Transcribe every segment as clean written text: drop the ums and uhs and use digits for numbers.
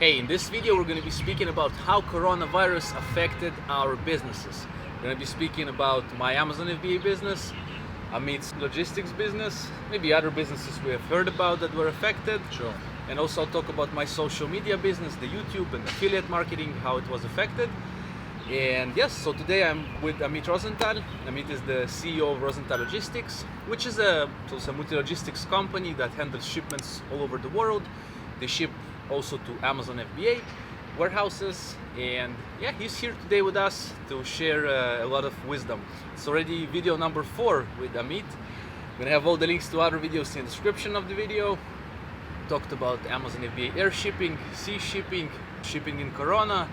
Hey, in this video we're going to be speaking about how coronavirus affected our businesses. We're going to be speaking about my Amazon FBA business, Amit's logistics business, maybe other businesses we have heard about that were affected. Sure. And also I'll talk about my social media business, the YouTube and affiliate marketing, how it was affected. And yes, so today I'm with Amit Rosenthal. Amit is the CEO of Rosenthal Logistics, which is a multi-logistics company that handles shipments all over the world. They ship also to Amazon FBA warehouses, and yeah, he's here today with us to share a lot of wisdom. It's already video number 4 with Amit. I'm gonna have all the links to other videos in the description of the video. Talked about Amazon FBA air shipping, sea shipping, shipping in Corona.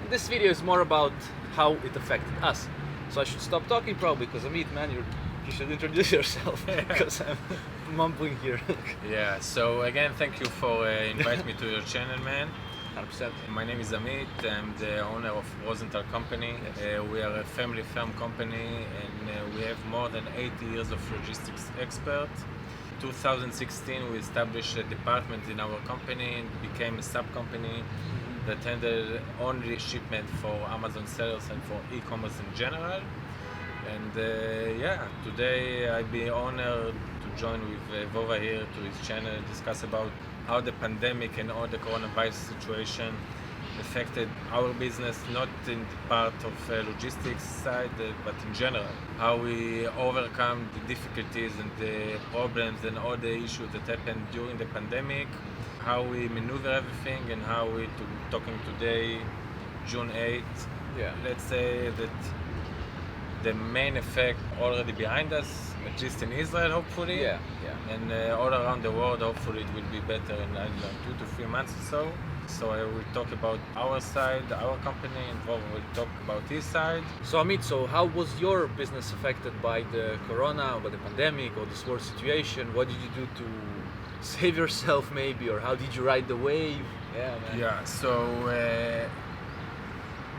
And this video is more about how it affected us. So I should stop talking probably, because Amit, man, you should introduce yourself because I'm mumbling here. Yeah, so again, thank you for inviting me to your channel, man. 100%. My name is Amit. I'm the owner of Rosenthal company. Yes. We are a family firm company, and we have more than 80 years of logistics expert. 2016, we established a department in our company and became a sub-company that handled only shipment for Amazon sellers and for e-commerce in general. And today I'd be honored to join with Vova here to his channel and discuss about how the pandemic and all the coronavirus situation affected our business, not in the part of logistics side, but in general. How we overcome the difficulties and the problems and all the issues that happened during the pandemic, how we maneuver everything, and how we talking today, June 8th. Yeah. Let's say that the main effect already behind us, at least in Israel, hopefully. Yeah. And all around the world, hopefully it will be better in 2 to 3 months or so. So I will talk about our side, our company, and Vova will talk about his side. So Amit, so how was your business affected by the corona, by the pandemic, or this world situation? What did you do to save yourself maybe, or how did you ride the wave? Yeah, man. Yeah, so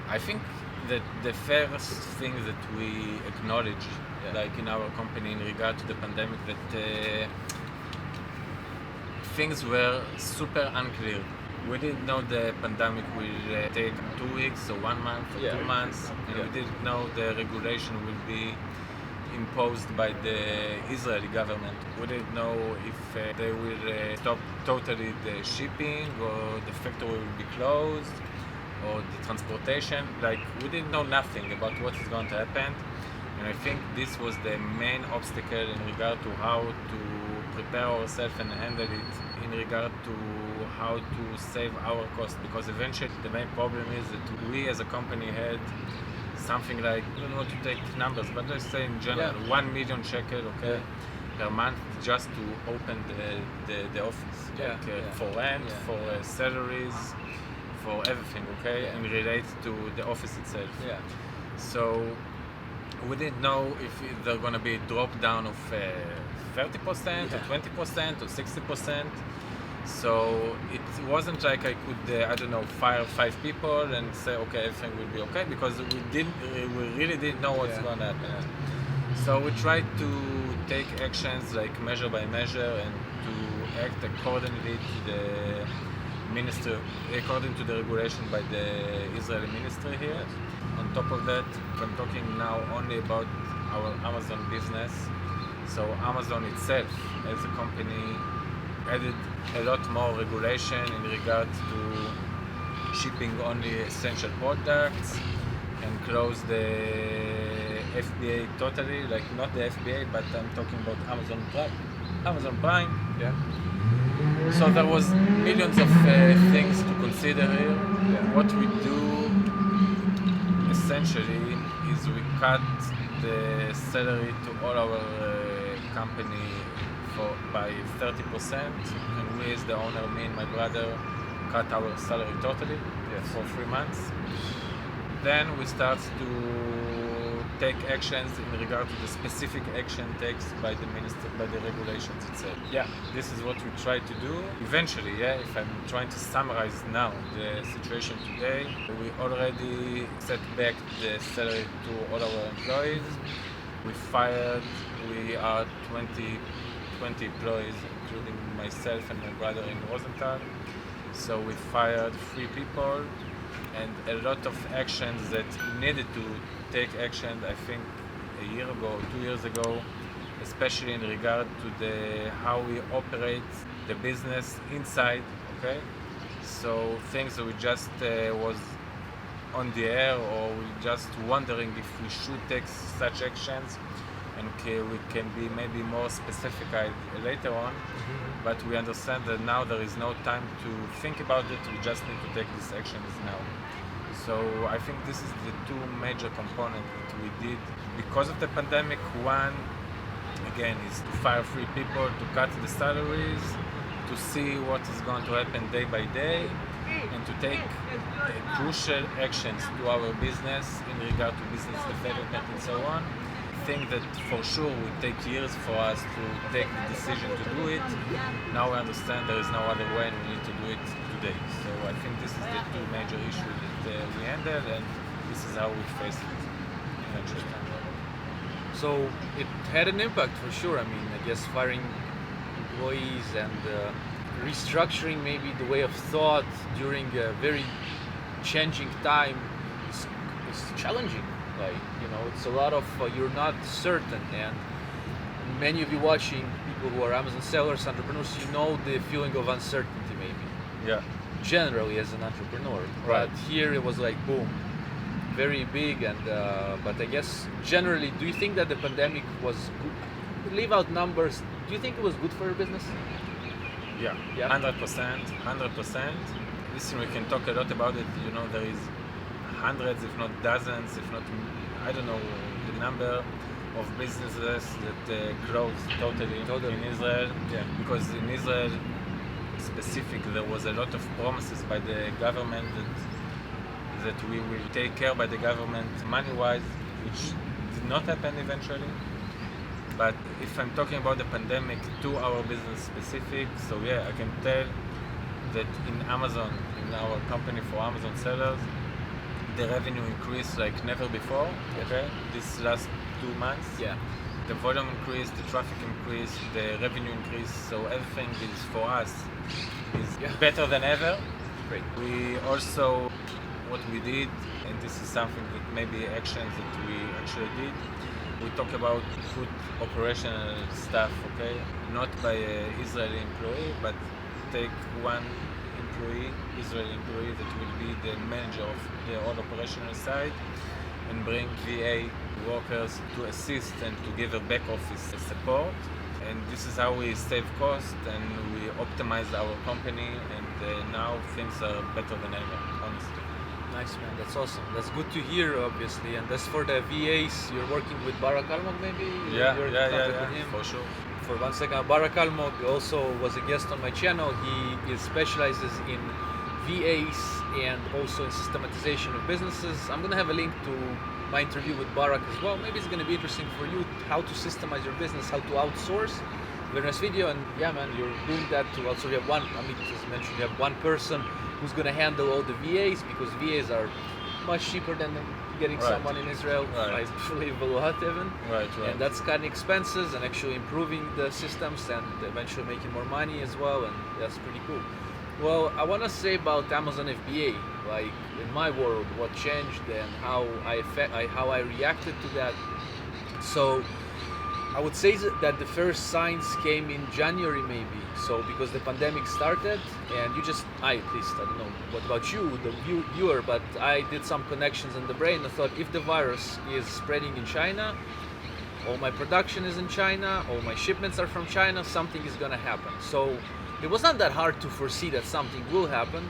I think that the first thing that we acknowledge, like in our company in regard to the pandemic, that things were super unclear. We didn't know the pandemic will take 2 weeks or 1 month or 2 months, and we didn't know the regulation will be imposed by the Israeli government. We didn't know if they will stop totally the shipping, or the factory will be closed, or the transportation. Like, we didn't know nothing about what is going to happen, and I think this was the main obstacle in regard to how to prepare ourselves and handle it in regard to how to save our cost, because eventually the main problem is that we as a company had something like, I don't know to take numbers, but let's say in general 1 million shekel, per month, just to open the office, for rent, for salaries, for everything, and relate to the office itself. So we didn't know if there's going to be a drop down of 30% or 20% or 60%. So it wasn't like I could, fire 5 people and say, okay, everything will be okay, because we really didn't know what's going to happen. So we tried to take actions like measure by measure, and to act accordingly to the ministry, according to the regulation by the Israeli ministry here. On top of that, I'm talking now only about our Amazon business. So Amazon itself as a company added a lot more regulation in regard to shipping only essential products, and closed the FBA totally, like not the FBA, but I'm talking about Amazon Prime. So there was millions of things to consider here. What we do essentially is we cut the salary to all our company by 30%, and we as the owner, me and my brother, cut our salary totally for 3 months. Then we start to take actions in regard to the specific action takes by the minister, by the regulations itself. This is what we try to do. Eventually, if I'm trying to summarize now the situation today, we already set back the salary to all our employees. We are 20 employees, including myself and my brother in Rosenthal. So we fired 3 people, and a lot of actions that needed to take action, I think a year ago, 2 years ago, especially in regard to the how we operate the business inside, okay? So things that we just was on the air, or we just wondering if we should take such actions, and we can be maybe more specific later on. But we understand that now there is no time to think about it, we just need to take these actions now. So I think this is the 2 major components that we did because of the pandemic. One, again, is to fire 3 people, to cut the salaries, to see what is going to happen day by day, and to take crucial actions to our business in regard to business development and so on. I think that for sure would take years for us to take the decision to do it. Now we understand there is no other way and we need to do it today. So I think this is the 2 major issues that we handled, and this is how we face it eventually. So it had an impact for sure. I mean, I guess firing employees and restructuring maybe the way of thought during a very changing time is challenging. Like, you know, it's a lot of you're not certain, and many of you watching, people who are Amazon sellers, entrepreneurs, you know the feeling of uncertainty maybe. Yeah. Generally as an entrepreneur. Right. But here it was like boom, very big, and but I guess generally, do you think that the pandemic was good? Leave out numbers. Do you think it was good for your business? Yeah. 100%. Listen, we can talk a lot about it. You know, there is hundreds, if not dozens, if not, I don't know the number of businesses that closed totally in Israel. Yeah. Because in Israel specific, there was a lot of promises by the government that we will take care by the government money-wise, which did not happen eventually. But if I'm talking about the pandemic to our business specific, so yeah, I can tell that in Amazon, in our company for Amazon sellers, the revenue increased like never before. Okay, this last 2 months. Yeah. The volume increased, the traffic increased, the revenue increased. So everything is for us is better than ever. Great. We also, what we did, and this is something that maybe actions that we actually did. We talk about food operational stuff, okay? Not by an Israeli employee, but take one employee, Israeli employee, that will be the manager of the whole operational side, and bring VA workers to assist and to give a back office support. And this is how we save cost and we optimize our company, and now things are better than ever, honestly. Nice, man. That's awesome. That's good to hear, obviously. And that's for the VAs. You're working with Barak Almog, maybe? Yeah, with him? for sure. For 1 second, Barak Almog also was a guest on my channel. He specializes in VAs and also in systematization of businesses. I'm going to have a link to my interview with Barak as well. Maybe it's going to be interesting for you how to systemize your business, how to outsource. Very nice video, and yeah, man, you're doing that too. Also, you have one, Amit just mentioned, you have one person who's going to handle all the VAs, because VAs are much cheaper than getting someone in Israel. Right. I believe a lot even. Right. And that's cutting expenses and actually improving the systems and eventually making more money as well, and that's pretty cool. Well, I want to say about Amazon FBA, like in my world, what changed and how I reacted to that. So I would say that the first signs came in January maybe. So because the pandemic started, and I don't know what about you, the viewer, but I did some connections in the brain. I thought, if the virus is spreading in China, all my production is in China, all my shipments are from China, something is gonna happen. So it was not that hard to foresee that something will happen,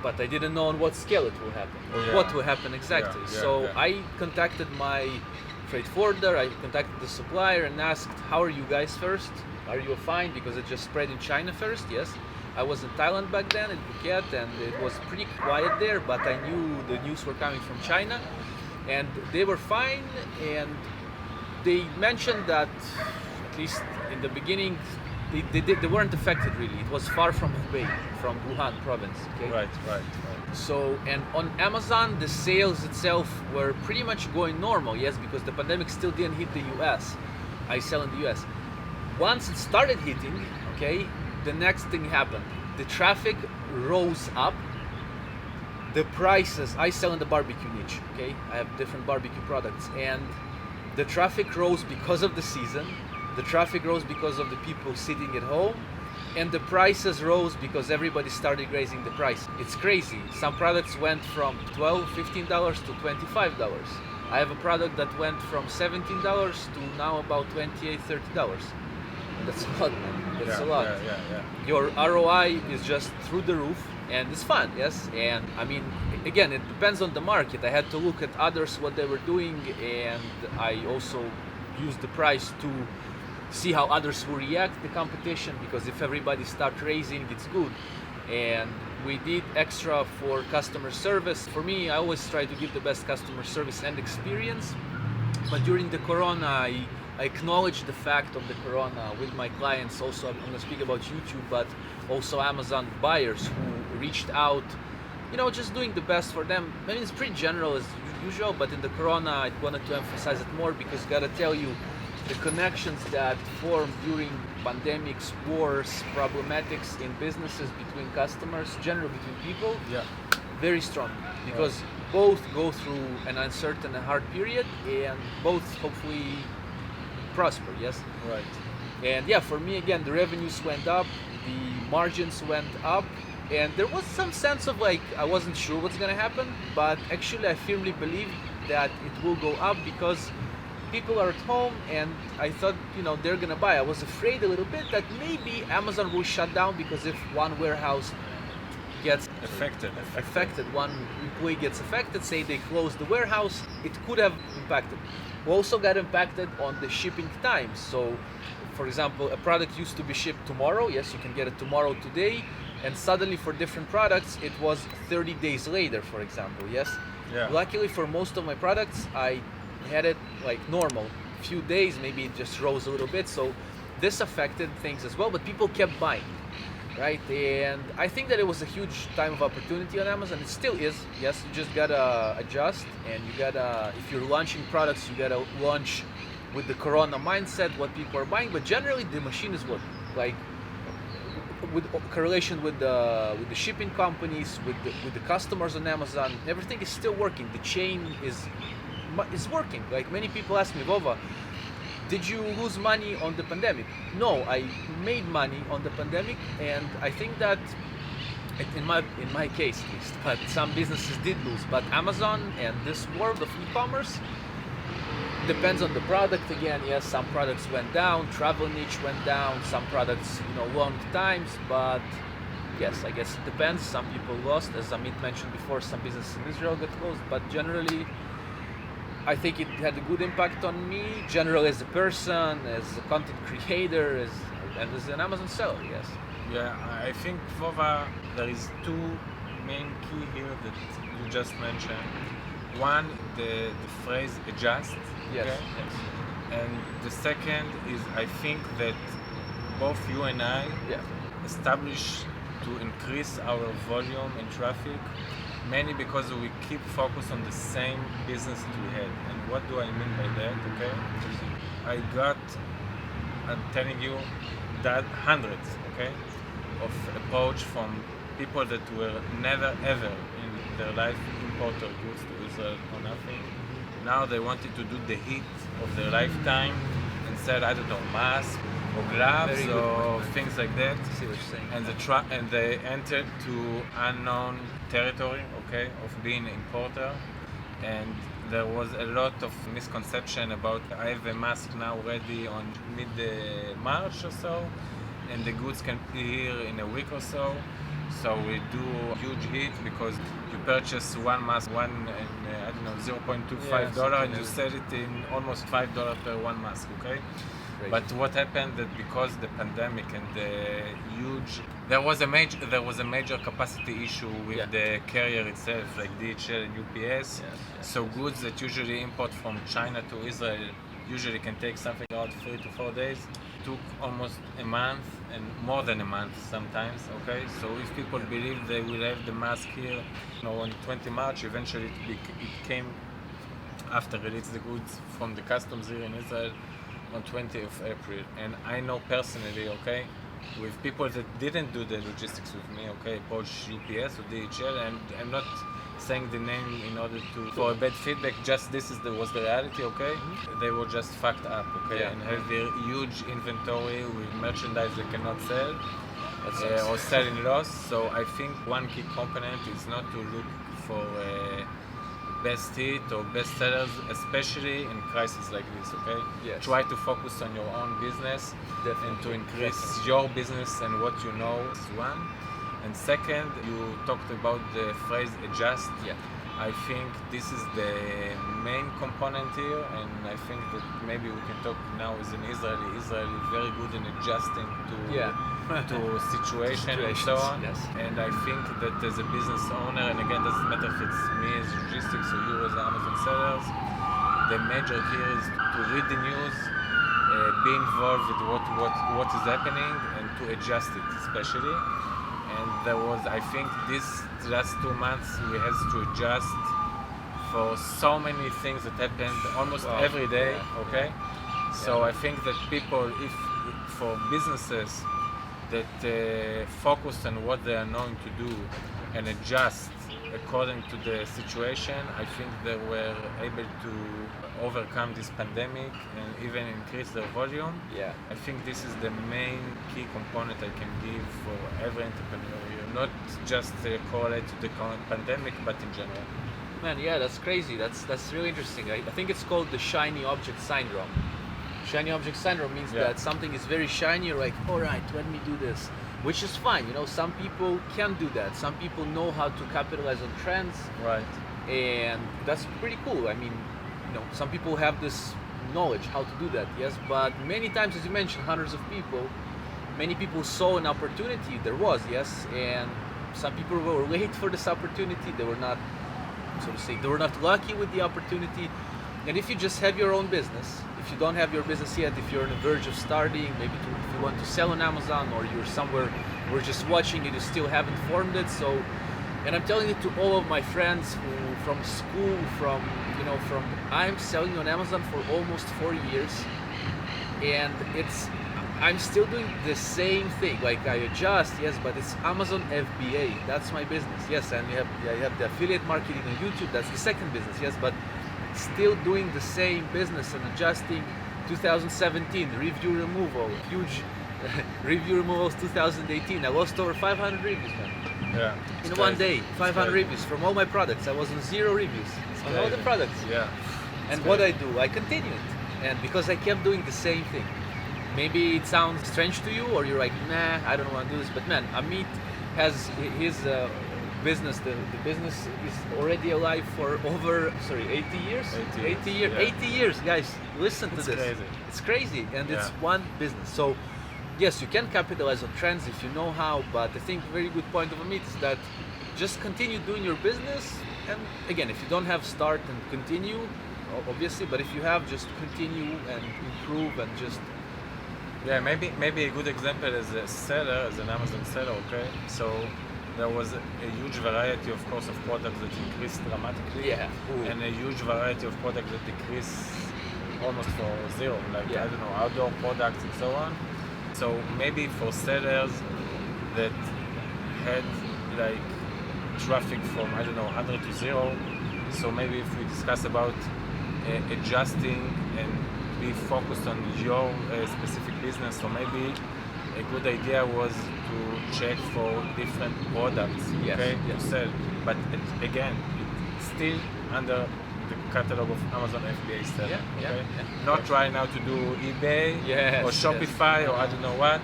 but I didn't know on what scale it will happen, or what will happen exactly. I contacted my freight forwarder, I contacted the supplier and asked, how are you guys first? Are you fine? Because it just spread in China first, yes. I was in Thailand back then, in Phuket, and it was pretty quiet there, but I knew the news were coming from China, and they were fine, and they mentioned that, at least in the beginning, they weren't affected really. It was far from Hubei, from Wuhan province. Okay? Right. So, and on Amazon, the sales itself were pretty much going normal, yes, because the pandemic still didn't hit the US. I sell in the US. Once it started hitting, okay, the next thing happened. the traffic rose up. The prices, I sell in the barbecue niche, okay? I have different barbecue products, and the traffic rose because of the season, the traffic rose because of the people sitting at home, and the prices rose because everybody started raising the price. It's crazy. Some products went from $12, $15 to $25. I have a product that went from $17 to now about $28, $30. That's a lot, man. That's a lot. Your ROI is just through the roof, and it's fun, yes. And I mean, again, it depends on the market. I had to look at others, what they were doing, and I also used the price to see how others will react to the competition, because if everybody start raising, it's good. And we did extra for customer service. For me, I always try to give the best customer service and experience, but during the corona, I acknowledge the fact of the corona with my clients. Also, I'm going to speak about YouTube, but also Amazon buyers who reached out, you know, just doing the best for them. I mean, it's pretty general as usual, but in the corona, I wanted to emphasize it more, because gotta tell you, the connections that form during pandemics, wars, problematics in businesses between customers, generally between people, very strong, because both go through an uncertain and hard period, and both hopefully prosper, yes? Right. And yeah, for me, again, the revenues went up, the margins went up, and there was some sense of like, I wasn't sure what's gonna happen, but actually I firmly believe that it will go up, because people are at home, and I thought, you know, they're gonna buy. I was afraid a little bit that maybe Amazon will shut down, because if one warehouse gets affected, one employee gets affected, say they close the warehouse, it could have impacted. We also got impacted on the shipping times. So, for example, a product used to be shipped tomorrow. Yes, you can get it tomorrow, today, and suddenly for different products, it was 30 days later, for example. Yes. Yeah. Luckily for most of my products, I had it like normal, few days, maybe it just rose a little bit, so this affected things as well, but people kept buying, right? And I think that it was a huge time of opportunity on Amazon. It still is, yes. You just gotta adjust, and you gotta, if you're launching products, you gotta launch with the corona mindset, what people are buying, but generally the machine is working, like with correlation with the shipping companies, with the customers on Amazon, everything is still working. The chain is working. Like, many people ask me, Vova, did you lose money on the pandemic? No, I made money on the pandemic, and I think that in my case at least, but some businesses did lose. But Amazon and this world of e-commerce depends on the product again. Yes, some products went down, travel niche went down, some products, you know, long times, but yes, I guess it depends. Some people lost, as Amit mentioned before, some businesses in Israel got closed, but generally I think it had a good impact on me, generally as a person, as a content creator, and as an Amazon seller, yes. Yeah, I think, Vova, there is two main key here that you just mentioned. One, the phrase adjust. Yes, okay? yes. And the second is, I think that both you and I establish to increase our volume and traffic, mainly because we keep focus on the same business that we had. And what do I mean by that? Okay, I'm telling you that hundreds, okay, of approach from people that were never ever in their life imported goods to Israel or nothing. Now they wanted to do the hit of their lifetime and said, I don't know, mask or gloves or things like that. I see what you're saying. And they entered to unknown territory, okay, of being importer. And there was a lot of misconception about, I have a mask now ready on mid-March or so, and the goods can be here in a week or so. So we do a huge hit because you purchase one mask, $0.25, and you sell it in almost $5 per one mask, okay? Great. But what happened that because the pandemic and the huge, there was a major capacity issue with the carrier itself, like DHL and UPS. So goods that usually import from China to Israel usually can take something about 3 to 4 days. Took almost a month and more than a month sometimes, okay? So if people believe they will have the mask here, on 20 March, eventually it came after release the goods from the customs here in Israel on 20th of April. And I know personally, okay, with people that didn't do the logistics with me, okay, approach UPS or DHL, and I'm not saying the name in order to for a bad feedback. Just this was the reality, okay? They were just fucked up, okay, and have their huge inventory with merchandise they cannot sell or sell in loss. So I think one key component is not to look for best hit or best sellers, especially in crises like this, okay? Yes. Try to focus on your own business and to increase your business and what you know is one. And second, you talked about the phrase adjust. Yeah. I think this is the main component here, and I think that maybe we can talk now as an Israeli very good in adjusting to situation and so on. Yes. And I think that as a business owner, and again, doesn't matter if it's me as logistics or you as Amazon sellers, the major here is to read the news, be involved with what is happening, and to adjust it, especially. And there was, I think, this last 2 months we had to adjust for so many things that happened almost every day. Okay, so I think that people, if for businesses that focus on what they are known to do and adjust according to the situation, I think they were able to overcome this pandemic and even increase their volume. Yeah. I think this is the main key component I can give for every entrepreneur here, not just correlate to the current pandemic, but in general. Man, yeah, that's crazy. That's really interesting. I think it's called the shiny object syndrome. Shiny object syndrome means that something is very shiny. You're like, all right, let me do this, which is fine. You know, some people can do that. Some people know how to capitalize on trends. Right. And that's pretty cool. I mean, you know, some people have this knowledge how to do that, yes, but many times, as you mentioned, hundreds of people, many people saw an opportunity, there was, yes, and some people were late for this opportunity. They were not, so to say, they were not lucky with the opportunity. And if you just have your own business, if you don't have your business yet, if you're on the verge of starting, maybe if you want to sell on Amazon, or you're somewhere, we're just watching it, you still haven't formed it. So, and I'm telling it to all of my friends who, from school, I'm selling on Amazon for almost 4 years, and I'm still doing the same thing. Like, I adjust, yes, but it's Amazon FBA. That's my business, yes. And I have the affiliate marketing on YouTube. That's the second business, yes. But still doing the same business and adjusting. 2017 review removal, huge review removals. 2018, I lost over 500 reviews, man. Yeah. In one day, 500 reviews from all my products. I was on 0 reviews on all the products. Yeah. And what I do, I continued, and because I kept doing the same thing. Maybe it sounds strange to you, or you're like, nah, I don't want to do this. But man, Amit has his business. The business is already alive for over 80 years. 80 years, guys. Listen to this. Crazy. It's crazy, and it's one business. So yes, you can capitalize on trends if you know how. But I think a very good point of Amit is that just continue doing your business. And again, if you don't have, start and continue, obviously. But if you have, just continue and improve and just. Yeah, maybe a good example as a seller, as an Amazon seller, okay? So there was a huge variety, of course, of products that increased dramatically. Yeah. Ooh. And a huge variety of products that decreased almost for 0, like, I don't know, outdoor products and so on. So maybe for sellers that had like traffic from, I don't know, 100 to 0, so maybe if we discuss about adjusting and be focused on your specific business, or maybe a good idea was to check for different products, to sell. But again, it's still under the catalog of Amazon FBA seller. Not try now to do eBay or Shopify or I don't know what.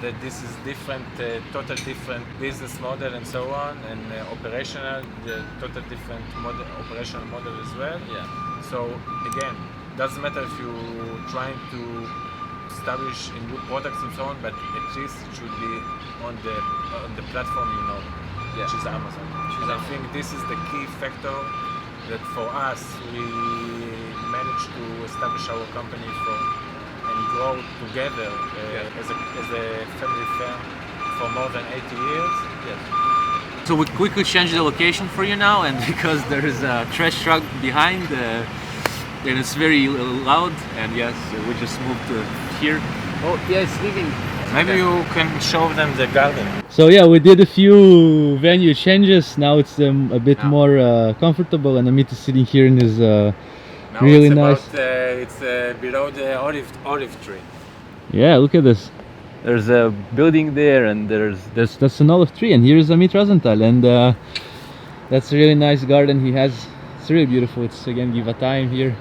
That this is different, total different business model and so on, and operational, the total different operational model as well. So again, doesn't matter if you're trying to establish a new products and so on, but at least it should be on the platform which is Amazon. And I think this is the key factor that for us we managed to establish our company and grow together as a family firm for more than 80 years. So we quickly changed the location for you now, and because there is a trash truck behind, and it's very loud, and yes, we just moved here. Oh yeah, it's leaving Maybe you can show them the garden. So yeah, we did a few venue changes. Now it's a bit Yeah. more comfortable, and Amit is sitting here in his Now really it's nice. It's below the olive tree. Yeah, look at this. There's a building there, and that's an olive tree, and here's Amit Rosenthal, and that's a really nice garden he has. It's really beautiful. It's again Givatayim here.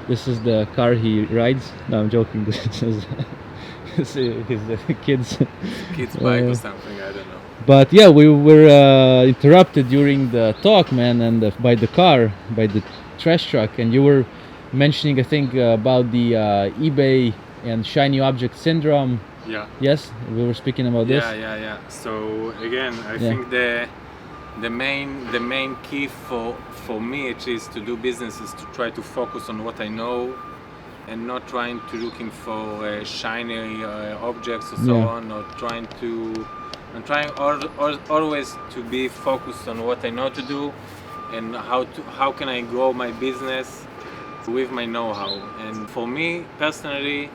This is the car he rides. No, I'm joking. This is his kids. Kids bike or something, I don't know. But yeah, we were interrupted during the talk, man, and by the car, by the trash truck, and you were mentioning, I think, about the eBay and shiny object syndrome. Yeah. Yes, we were speaking about this. Yeah. So again, I think the main key for me, at least, to do business is to try to focus on what I know, and not trying to looking for shiny objects or so on, or I'm trying always to be focused on what I know to do, and how can I grow my business with my know-how. And for me personally,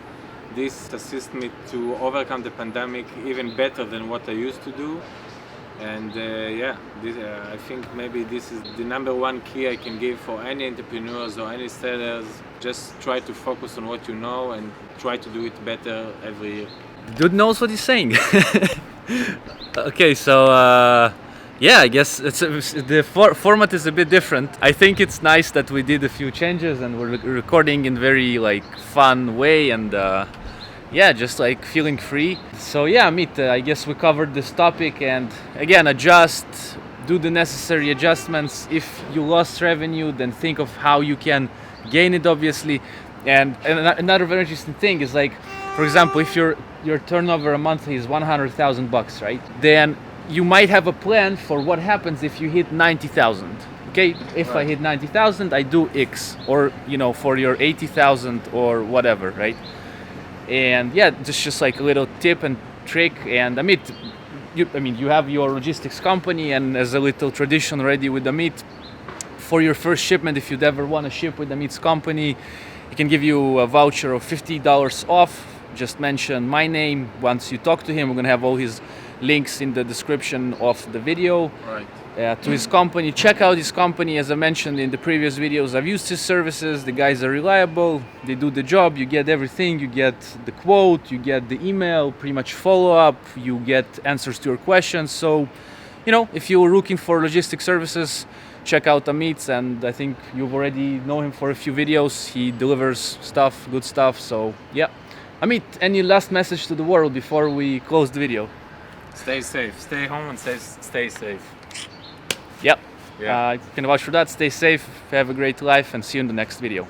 this assists me to overcome the pandemic even better than what I used to do. And I think maybe this is the number one key I can give for any entrepreneurs or any sellers. Just try to focus on what you know and try to do it better every year. Dude knows what he's saying. Okay, so I guess the format is a bit different. I think it's nice that we did a few changes and we're recording in very fun way, and just feeling free. So yeah, Amit, I guess we covered this topic, and again, do the necessary adjustments. If you lost revenue, then think of how you can gain it, obviously. And another very interesting thing is, for example, if your turnover a month is $100,000, right? Then you might have a plan for what happens if you hit 90,000. Okay, if I hit 90,000, I do X, or for your 80,000 or whatever, right? And yeah, just a little tip and trick. And Amit, you have your logistics company, and as a little tradition already with Amit, for your first shipment, if you'd ever want to ship with Amit's company, he can give you a voucher of $50 off. Just mention my name. Once you talk to him, we're gonna have all his links in the description of the video. Right. To his company. Check out his company. As I mentioned in the previous videos, I've used his services. The guys are reliable. They do the job. You get everything. You get the quote, you get the email, pretty much follow up, you get answers to your questions. So, if you're looking for logistic services, check out Amit, and I think you've already known him for a few videos. He delivers stuff, good stuff. So yeah. Amit, any last message to the world before we close the video? Stay safe. Stay home and stay safe. Yep. Yeah. I can vouch for that. Stay safe, have a great life, and see you in the next video.